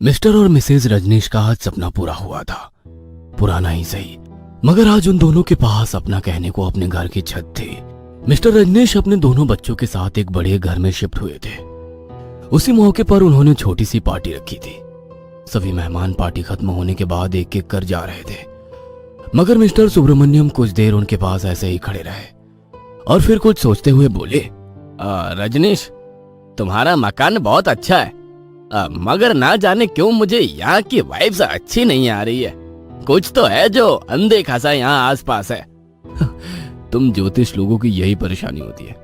Mister और Mrs Rajneesh का आज सपना पूरा हुआ था। पुराना ही सही, मगर आज उन दोनों के पास अपना कहने को अपने घर की छत थी। मिस्टर रजनीश अपने दोनों बच्चों के साथ एक बड़े घर में शिफ्ट हुए थे। उसी मौके पर उन्होंने छोटी सी पार्टी रखी थी। सभी मेहमान पार्टी खत्म होने के बाद एक एक कर जा रहे थे, मगर मिस्टर सुब्रमण्यम कुछ देर उनके पास ऐसे ही खड़े रहे और फिर कुछ सोचते हुए बोले, रजनीश, तुम्हारा मकान बहुत अच्छा है, मगर ना जाने क्यों मुझे यहाँ की वाइब्स अच्छी नहीं आ रही है। कुछ तो है जो अनदेखा सा यहाँ आसपास है। तुम ज्योतिष लोगों की यही परेशानी होती है।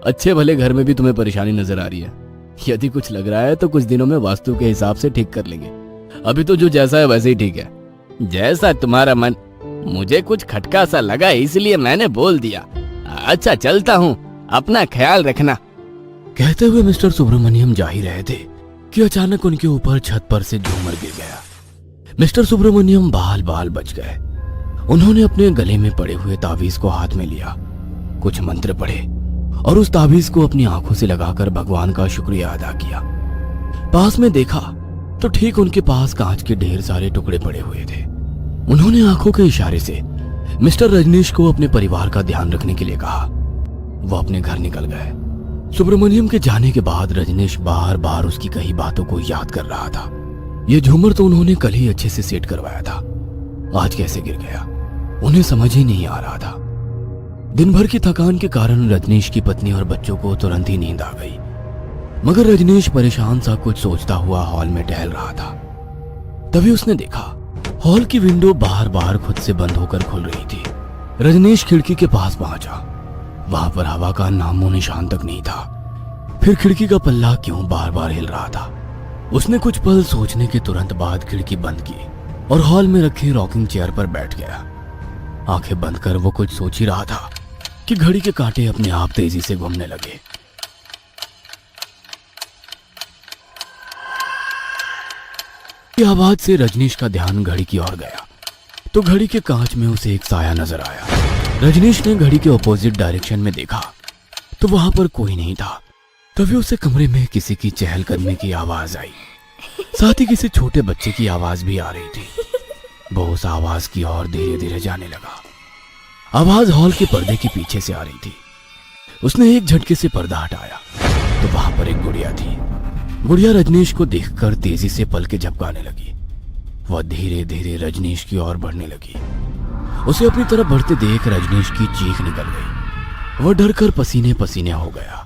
अच्छे भले घर में भी तुम्हें परेशानी नजर आ रही है। यदि कुछ लग रहा है तो कुछ दिनों में वास्तु के हिसाब से ठीक कर लेंगे। अभी तो जो जैसा है वैसे ही ठीक है। जैसा तुम्हारा मन। मुझे कुछ खटका सा लगा इसलिए मैंने बोल दिया। अच्छा चलता हूँ, अपना ख्याल रखना। कहते हुए मिस्टर सुब्रमण्यम जा ही रहे थे कि अचानक उनके ऊपर छत पर से झूमर गिर गया। मिस्टर सुब्रमण्यम बाल बाल बच गए। उन्होंने अपने गले में पड़े हुए ताबीज को हाथ में लिया, कुछ मंत्र पढ़े और उस ताबीज को अपनी आंखों से लगाकर भगवान का शुक्रिया अदा किया। पास में देखा तो ठीक उनके पास कांच के ढेर सारे टुकड़े पड़े हुए थे। उन्होंने आंखों के इशारे से मिस्टर रजनीश को अपने परिवार का ध्यान रखने के लिए कहा। वो अपने घर निकल गए। सुब्रमण्यम के जाने के बाद रजनीश बार बार उसकी कही बातों को याद कर रहा था। ये झूमर तो उन्होंने कल ही अच्छे से सेट करवाया था, आज कैसे गिर गया उन्हें समझ ही नहीं आ रहा था। दिन भर की थकान के कारण रजनीश की पत्नी और बच्चों को तुरंत ही नींद आ गई, मगर रजनीश परेशान सा कुछ सोचता हुआ हॉल में टहल रहा था। तभी उसने देखा हॉल की विंडो बार बार खुद से बंद होकर खुल रही थी। रजनीश खिड़की के पास पहुंचा। वहां पर हवा का नामो निशान तक नहीं था। फिर खिड़की का पल्ला क्यों बार बार हिल रहा था। उसने कुछ पल सोचने के तुरंत बाद खिड़की बंद की और हॉल में रखे रॉकिंग चेयर पर बैठ गया। आंखें बंद कर वो कुछ सोच ही रहा था कि घड़ी के कांटे अपने आप तेजी से घूमने लगे। आवाज से रजनीश का ध्यान घड़ी की ओर गया तो घड़ी के कांच में उसे एक साया नजर आया। रजनीश ने घड़ी के ऑपोजिट डायरेक्शन में देखा तो वहां पर कोई नहीं था। तभी उसे कमरे में किसी की चहलकदमी की आवाज आई, साथ ही किसी छोटे बच्चे की आवाज भी आ रही थी। वो उस आवाज की ओर धीरे धीरे जाने लगा। आवाज हॉल के पर्दे के पीछे से आ रही थी। उसने एक झटके से पर्दा हटाया तो वहां पर एक गुड़िया थी। गुड़िया रजनीश को देखकर तेजी से पलके झपकाने लगी। वह धीरे धीरे रजनीश की ओर बढ़ने लगी। उसे अपनी तरफ बढ़ते देख रजनीश की चीख निकल गई। वह डर कर पसीने पसीने हो गया।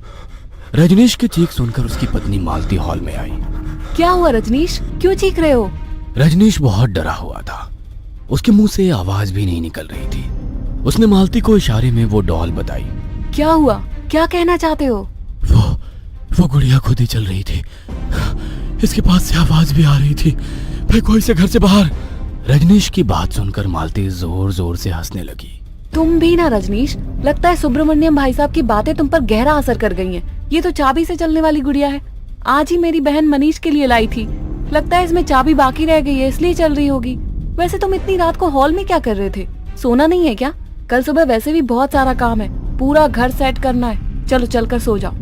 रजनीश की चीख सुनकर उसकी पत्नी मालती हॉल में आई। क्या हुआ रजनीश, क्यों चीख रहे हो? रजनीश बहुत डरा हुआ था। उसके मुंह से आवाज भी नहीं निकल रही थी। उसने मालती को इशारे में वो डॉल बताई। क्या हुआ, क्या कहना चाहते हो? वो गुड़िया खुद ही चल रही थी। इसके पास से आवाज भी आ रही थी। फेंको इसे घर से बाहर। रजनीश की बात सुनकर मालती जोर जोर से हंसने लगी। तुम भी ना रजनीश, लगता है सुब्रमण्यम भाई साहब की बातें तुम पर गहरा असर कर गई हैं। ये तो चाबी से चलने वाली गुड़िया है। आज ही मेरी बहन मनीष के लिए लाई थी। लगता है इसमें चाबी बाकी रह गई है, इसलिए चल रही होगी। वैसे तुम इतनी रात को हॉल में क्या कर रहे थे? सोना नहीं है क्या? कल सुबह वैसे भी बहुत सारा काम है, पूरा घर सेट करना है। चलो चलकर सो जाओ।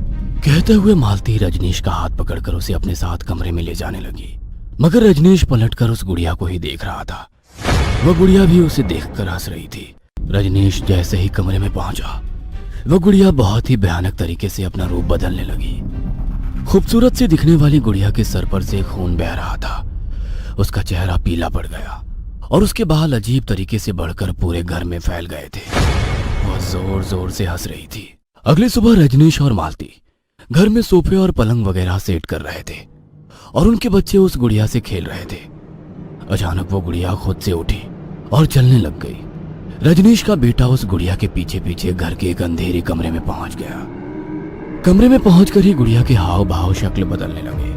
कहते हुए मालती रजनीश का हाथ पकड़कर उसे अपने साथ कमरे में ले जाने लगी, मगर रजनीश पलटकर उस गुड़िया को ही देख रहा था। वह गुड़िया भी उसे देखकर हंस रही थी। रजनीश जैसे ही कमरे में पहुंचा, वह गुड़िया बहुत ही भयानक तरीके से अपना रूप बदलने लगी। खूबसूरत सी दिखने वाली गुड़िया के सर पर से खून बह रहा था। उसका चेहरा पीला पड़ गया और उसके बाल अजीब तरीके से बढ़कर पूरे घर में फैल गए थे। वह जोर जोर से हंस रही थी। अगली सुबह रजनीश और मालती घर में सोफे और पलंग वगैरह सेट कर रहे थे और उनके बच्चे उस गुड़िया से खेल रहे थे। अचानक वो गुड़िया खुद से उठी और चलने लग गई। रजनीश का बेटा उस गुड़िया के पीछे पीछे घर के एक अंधेरे कमरे में पहुंच गया। कमरे में पहुंचकर ही गुड़िया के हाव भाव शक्ल बदलने लगे।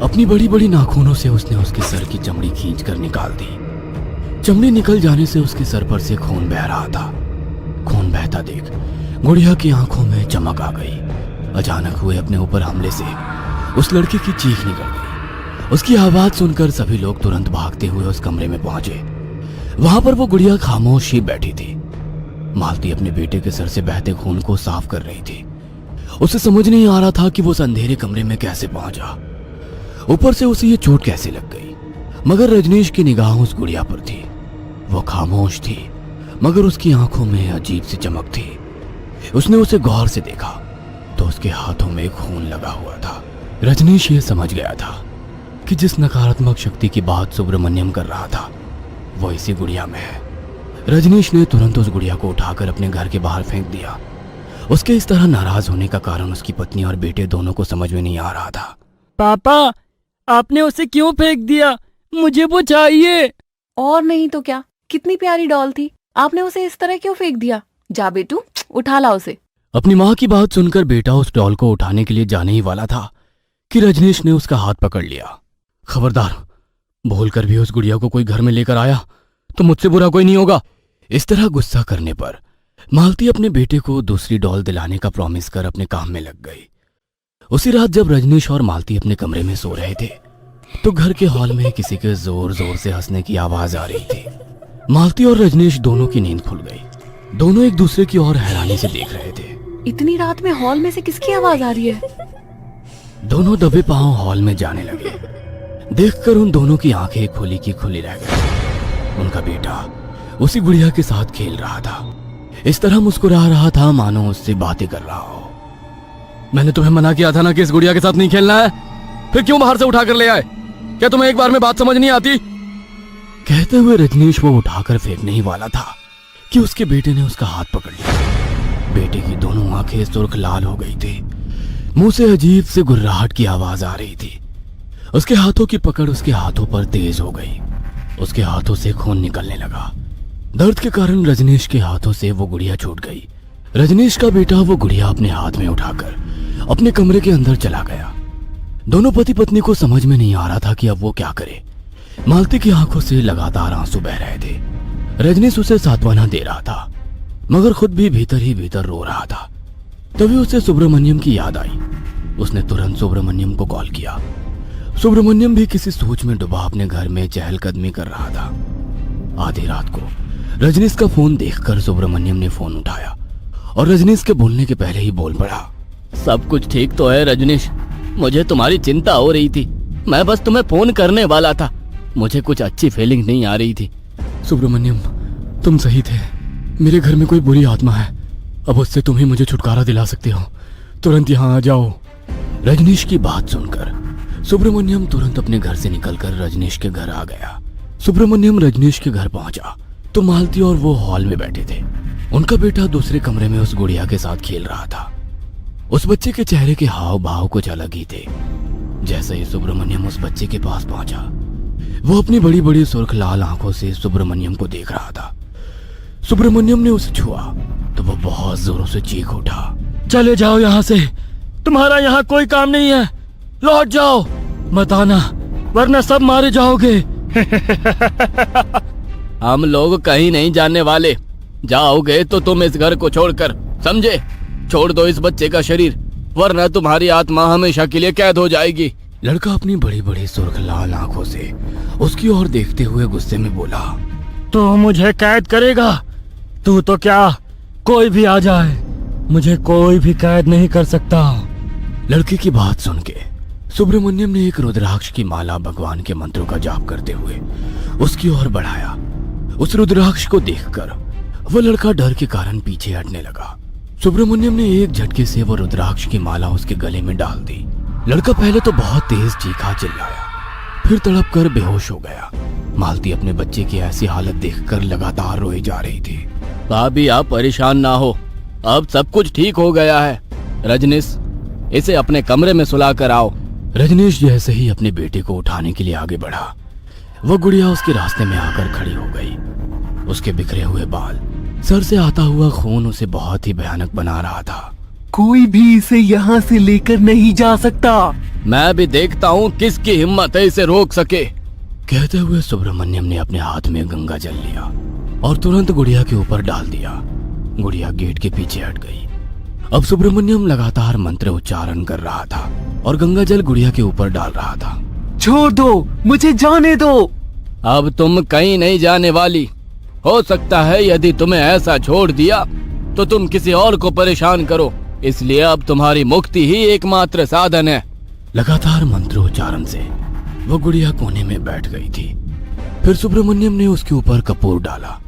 अपनी बड़ी बड़ी नाखूनों से उसने उसके सर की चमड़ी खींचकर निकाल दी। चमड़ी निकल जाने से उसके सर पर से खून बह रहा था। खून बहता देख गुड़िया की आंखों में चमक आ गई। अचानक हुए अपने ऊपर हमले से उस लड़के की चीख निकल गई। उसकी आवाज सुनकर सभी लोग तुरंत भागते हुए उस कमरे में पहुंचे। वहां पर वो गुड़िया खामोश ही बैठी थी। मालती अपने बेटे के सर से बहते खून को साफ कर रही थी। उसे समझ नहीं आ रहा था कि वो उस अंधेरे कमरे में कैसे पहुंचा। ऊपर से उसे ये चोट कैसे लग गई? मगर रजनीश की निगाह उस गुड़िया पर थी। वो खामोश थी, मगर उसकी आंखों में अजीब सी चमक थी। उसने उसे गौर से देखा तो उसके हाथों में खून लगा हुआ था। रजनीश ये समझ गया था कि जिस नकारात्मक शक्ति की बात सुब्रमण्यम कर रहा था वो इसी गुड़िया में है। रजनीश ने तुरंत उस गुड़िया को उठाकर अपने घर के बाहर फेंक दिया। उसके इस तरह नाराज होने का कारण उसकी पत्नी और बेटे दोनों को समझ में नहीं आ रहा था। पापा, आपने उसे क्यों फेंक दिया? मुझे वो चाहिए। और नहीं तो क्या, कितनी प्यारी डॉल थी, आपने उसे इस तरह क्यों फेंक दिया? जा बेटू, उठा ला उसे। अपनी माँ की बात सुनकर बेटा उस डॉल को उठाने के लिए जाने ही वाला था कि रजनीश ने उसका हाथ पकड़ लिया। खबरदार, भूलकर भी उस गुड़िया को कोई घर में लेकर आया तो मुझसे बुरा कोई नहीं होगा। इस तरह गुस्सा करने पर मालती अपने बेटे को दूसरी डॉल दिलाने का प्रॉमिस कर अपने काम में लग गई। उसी रात जब रजनीश और मालती अपने कमरे में सो रहे थे तो घर के हॉल में किसी के जोर जोर से हंसने की आवाज आ रही थी। मालती और रजनीश दोनों की नींद खुल गई। दोनों एक दूसरे की ओर हैरानी से देख रहे थे। इतनी रात में हॉल में से किसकी आवाज आ रही है? दोनों दबे पांव हॉल में जाने लगे। देखकर उन दोनों की आंखें खुली की खुली रह गई। उनका बेटा उसी गुड़िया के साथ खेल रहा था, इस तरह मुस्कुरा रहा था मानो उससे बातें कर रहा हो। मैंने तुम्हें मना किया था ना कि इस गुड़िया के साथ नहीं खेलना है, फिर क्यों बाहर से उठा कर ले आए? क्या तुम्हें एक बार में बात समझ नहीं आती? कहते हुए रजनीश वो उठाकर फेंकने ही वाला था कि उसके बेटे ने उसका हाथ पकड़ लिया। बेटे की दोनों आंखें सुर्ख लाल हो गई थी, मुंह से अजीब से गुर्राहट की आवाज आ रही थी। उसके हाथों की पकड़ उसके हाथों पर तेज हो गई। उसके हाथों से खून निकलने लगा। दर्द के कारण रजनीश के हाथों से वो गुड़िया छूट गई। रजनीश का बेटा वो गुड़िया अपने हाथ में उठाकर अपने कमरे के अंदर चला गया। दोनों पति पत्नी को समझ में नहीं आ रहा था कि अब वो क्या करे। मालती की आंखों से लगातार आंसू बह रहे थे। रजनीश उसे सांत्वना दे रहा था, मगर खुद भी भीतर ही भीतर रो रहा था। तभी उसे सुब्रमण्यम की याद आई। उसने तुरंत सुब्रमण्यम को कॉल किया। सुब्रमण्यम भी किसी सोच में डूबा अपने घर में चहलकदमी कर रहा था। आधी रात को रजनीश का फोन देखकर सुब्रमण्यम ने फोन उठाया और रजनीश के बोलने के पहले ही बोल पड़ा। सब कुछ ठीक तो है रजनीश, मुझे तुम्हारी चिंता हो रही थी। मैं बस तुम्हें फोन करने वाला था, मुझे कुछ अच्छी फीलिंग नहीं आ रही थी। सुब्रमण्यम, तुम सही थे। मेरे घर में कोई बुरी आत्मा है, अब उससे तुम ही मुझे छुटकारा दिला सकते हो। तुरंत यहाँ आ जाओ। रजनीश की बात सुनकर सुब्रमण्यम तुरंत अपने घर से निकलकर रजनीश के घर आ गया। सुब्रमण्यम रजनीश के घर पहुंचा तो मालती और वो हॉल में बैठे थे। उनका बेटा दूसरे कमरे में उस गुड़िया के साथ खेल रहा था। उस बच्चे के चेहरे के हाव भाव कुछ अलग ही थे। जैसे ही सुब्रमण्यम उस बच्चे के पास पहुंचा, वो अपनी बड़ी बड़ी सुर्ख लाल आंखों से सुब्रमण्यम को देख रहा था। सुब्रमण्यम ने उसे छुआ तो वो बहुत जोरों से चीख उठा। चले जाओ यहाँ से, तुम्हारा यहाँ कोई काम नहीं है। लौट जाओ, मत आना वरना सब मारे जाओगे। हम लोग कहीं नहीं जाने वाले, जाओगे तो तुम इस घर को छोड़कर, समझे? छोड़ दो इस बच्चे का शरीर, वरना तुम्हारी आत्मा हमेशा के लिए कैद हो जाएगी। लड़का अपनी बड़ी बड़ी सुर्ख लाल आंखों से उसकी ओर देखते हुए गुस्से में बोला। तो मुझे कैद करेगा? तू तो क्या, कोई भी आ जाए, मुझे कोई भी कैद नहीं कर सकता। लड़के की बात सुन के सुब्रमण्यम ने एक रुद्राक्ष की माला भगवान के मंत्रों का जाप करते हुए उसकी ओर बढ़ाया। उस रुद्राक्ष को देखकर वो लड़का डर के कारण पीछे हटने लगा। सुब्रमण्यम ने एक झटके से वो रुद्राक्ष की माला उसके गले में डाल दी। लड़का पहले तो बहुत तेज चीखा चिल्लाया, फिर तड़प कर बेहोश हो गया। मालती अपने बच्चे की ऐसी हालत देखकर लगातार रोई जा रही थी। भाभी, आप परेशान ना हो, अब सब कुछ ठीक हो गया है। रजनीश, इसे अपने कमरे में सुला कर आओ। रजनीश जैसे ही अपने बेटे को उठाने के लिए आगे बढ़ा, वो गुड़िया उसके रास्ते में आकर खड़ी हो गई। उसके बिखरे हुए बाल, सर से आता हुआ खून उसे बहुत ही भयानक बना रहा था। कोई भी इसे यहाँ से लेकर नहीं जा सकता। मैं भी देखता हूँ किसकी हिम्मत है इसे रोक सके। कहते हुए सुब्रमण्यम ने अपने हाथ में गंगा जल लिया और तुरंत गुड़िया के ऊपर डाल दिया। गुड़िया गेट के पीछे हट गई। अब सुब्रमण्यम लगातार मंत्र उच्चारण कर रहा था और गंगा जल गुड़िया के ऊपर डाल रहा था। छोड़ दो, मुझे जाने दो। अब तुम कहीं नहीं जाने वाली। हो सकता है यदि तुम्हें ऐसा छोड़ दिया तो तुम किसी और को परेशान करो, इसलिए अब तुम्हारी मुक्ति ही एकमात्र साधन है। लगातार मंत्रोच्चारण से वह गुड़िया कोने में बैठ गई थी। फिर सुब्रमण्यम ने उसके ऊपर कपूर डाला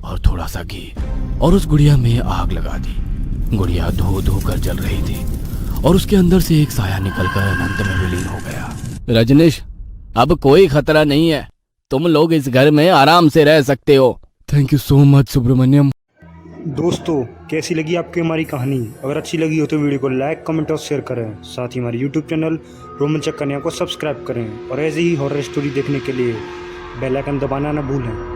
और थोड़ा सा घी और उस गुड़िया में आग लगा दी। गुड़िया धो धो कर जल रही थी और उसके अंदर से एक साया निकलकर अनंत में विलीन हो गया। रजनीश, अब कोई खतरा नहीं है, तुम लोग इस घर में आराम से रह सकते हो। Thank you so much Subramaniam. दोस्तों, कैसी लगी आपकी हमारी कहानी? अगर अच्छी लगी हो तो वीडियो को लाइक, कमेंट और शेयर करें। साथ ही हमारे यूट्यूब चैनल रोमांचक कन्या को सब्सक्राइब करें और ऐसे ही हॉरर स्टोरी देखने के लिए बेल आइकन दबाना न भूलें।